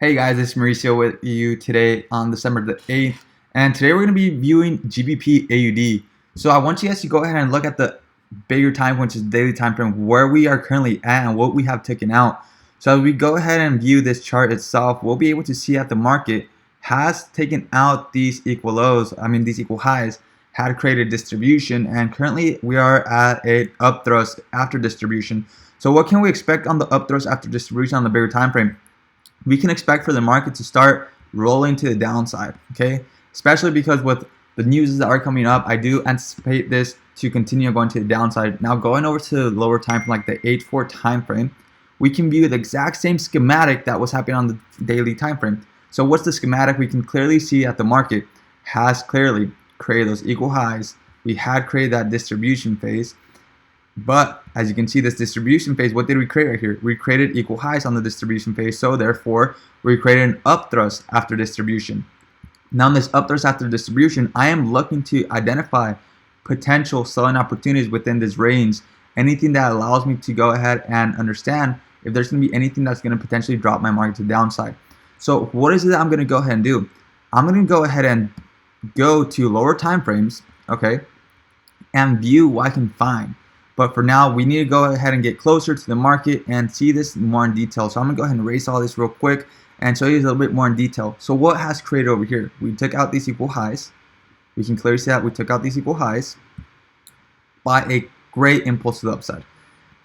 Hey guys, it's Mauricio with you today on December the 8th, and today we're going to be viewing GBP AUD. So I want you guys to go ahead and look at the bigger time frame, which is daily time frame, where we are currently at and what we have taken out. So as we go ahead and view this chart itself, we'll be able to see that the market has taken out these equal lows, these equal highs, had created distribution, and currently we are at a up thrust after distribution. So what can we expect on the up thrust after distribution on the bigger time frame? We can expect for the market to start rolling to the downside, okay? Especially because with the news that are coming up, I do anticipate this to continue going to the downside. Now going over to the lower time frame, like the H4 time frame, we can view the exact same schematic that was happening on the daily time frame. So what's the schematic? We can clearly see that the market has clearly created those equal highs. We had created that distribution phase. But as you can see, this distribution phase, what did we create right here? We created equal highs on the distribution phase, so therefore we created an up thrust after distribution. Now in this up thrust after distribution, I am looking to identify potential selling opportunities within this range, anything that allows me to go ahead and understand if there's going to be anything that's going to potentially drop my market to the downside. So what is it that I'm going to go ahead and do? I'm going to go ahead and go to lower time frames, okay, and view what I can find. But for now, we need to go ahead and get closer to the market and see this more in detail. So I'm going to go ahead and erase all this real quick and show you a little bit more in detail. So what has created over here? We took out these equal highs. We can clearly see that we took out these equal highs by a great impulse to the upside.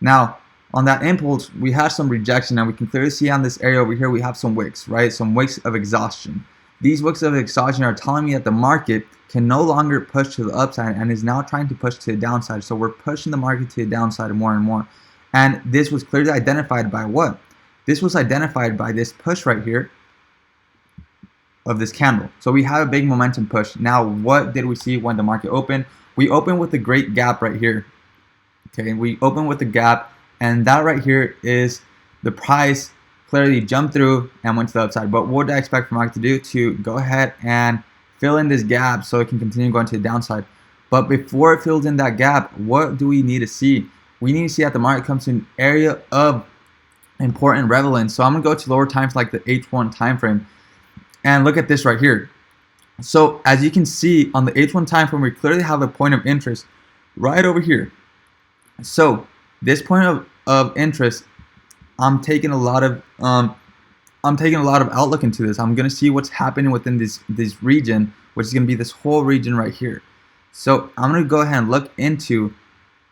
Now, on that impulse, we have some rejection, and we can clearly see on this area over here, we have some wicks, right? Some wicks of exhaustion. These wicks of exhaustion are telling me that the market can no longer push to the upside and is now trying to push to the downside. So we're pushing the market to the downside more and more. And this was clearly identified by what? This was identified by this push right here of this candle. So we have a big momentum push. Now, what did we see when the market opened? We opened with a great gap right here. Okay, we opened with a gap, and that right here is the price clearly jumped through and went to the upside. But what did I expect for the market to do? To go ahead and fill in this gap so it can continue going to the downside. But before it fills in that gap, what do we need to see? We need to see that the market comes to an area of important relevance. So I'm gonna go to lower times like the H1 time frame and look at this right here. So as you can see on the H1 time frame, we clearly have a point of interest right over here. So this point of interest, I'm taking a lot of outlook into this. I'm gonna see what's happening within this region, which is gonna be this whole region right here. So I'm gonna go ahead and look into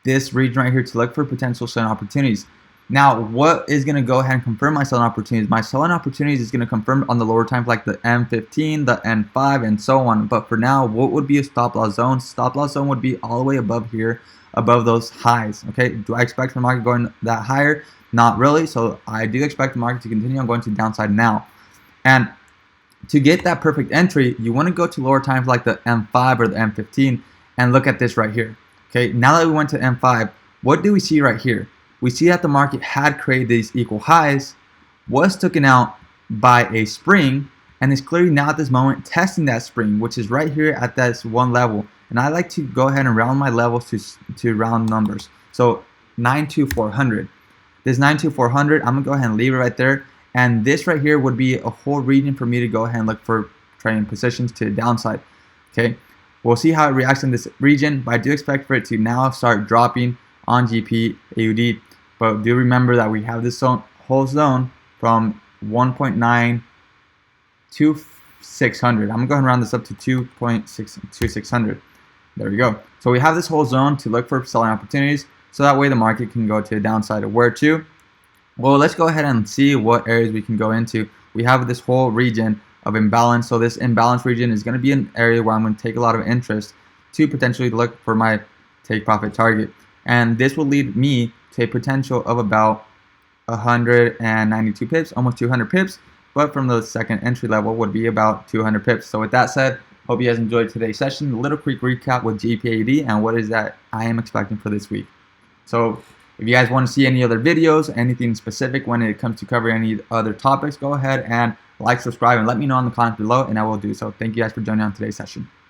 this region right here to look for potential selling opportunities. Now, what is gonna go ahead and confirm my selling opportunities? My selling opportunities is gonna confirm on the lower times like the M15, the N5, and so on. But for now, what would be a stop loss zone? Stop loss zone would be all the way above here, above those highs. Okay, do I expect the market going that higher? Not really. So I do expect the market to continue on going to the downside now. And to get that perfect entry, you want to go to lower times like the M5 or the M15 and look at this right here. Okay, now that we went to M5, what do we see right here? We see that the market had created these equal highs, was taken out by a spring, and is clearly now at this moment testing that spring, which is right here at this one level. And I like to go ahead and round my levels to round numbers. So 92400. This 92400, I'm gonna go ahead and leave it right there. And this right here would be a whole region for me to go ahead and look for trading positions to the downside. Okay, we'll see how it reacts in this region, but I do expect for it to now start dropping on GBP AUD. But do remember that we have this whole zone from 1.9 to 600. I'm gonna go ahead and round this up to 2.600. There we go. So we have this whole zone to look for selling opportunities, so that way the market can go to the downside. Where to? Well, let's go ahead and see what areas we can go into. We have this whole region of imbalance. So this imbalance region is going to be an area where I'm going to take a lot of interest to potentially look for my take profit target. And this will lead me to a potential of about 192 pips, almost 200 pips. But from the second entry level would be about 200 pips. So with that said, hope you guys enjoyed today's session. A little quick recap with GBP AUD and what is that I am expecting for this week. So if you guys want to see any other videos, anything specific when it comes to covering any other topics, go ahead and like, subscribe, and let me know in the comments below, and I will do so. Thank you guys for joining on today's session.